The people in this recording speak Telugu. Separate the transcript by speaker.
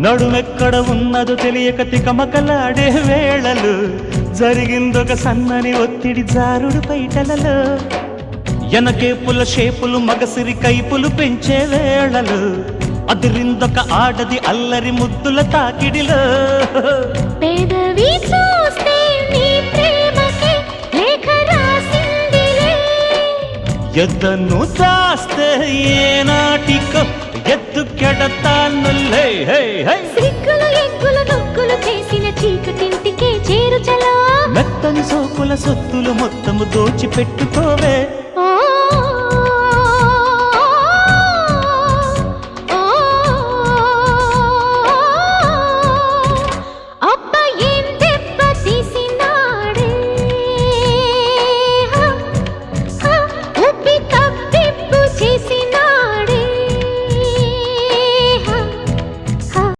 Speaker 1: నడుమెక్కడ ఉన్నదో తెలియక తికమకలాడే వేళలు జరిగిందొక సన్నని ఒత్తిడి జారుడు పైటలలో ఎనకేపుల షేపులు మగసిరి కైపులు పెంచే వేళలు అదిరిందొక ఆడది అల్లరి ముద్దుల తాకిడిలో
Speaker 2: పెదవి చూస్తే నీ ప్రేమకే లేఖ రాసిందిలే
Speaker 1: ఎద్దను దాస్తే ఏనాటికో ఎత్తుకెడతానులే
Speaker 2: సిగ్గులు ఎగ్గులు నొక్కులు చేసిన చీకటింటికే చేరు చలో
Speaker 1: మెత్తని సోకుల సొత్తులు మొత్తము దోచిపెట్టుకోవే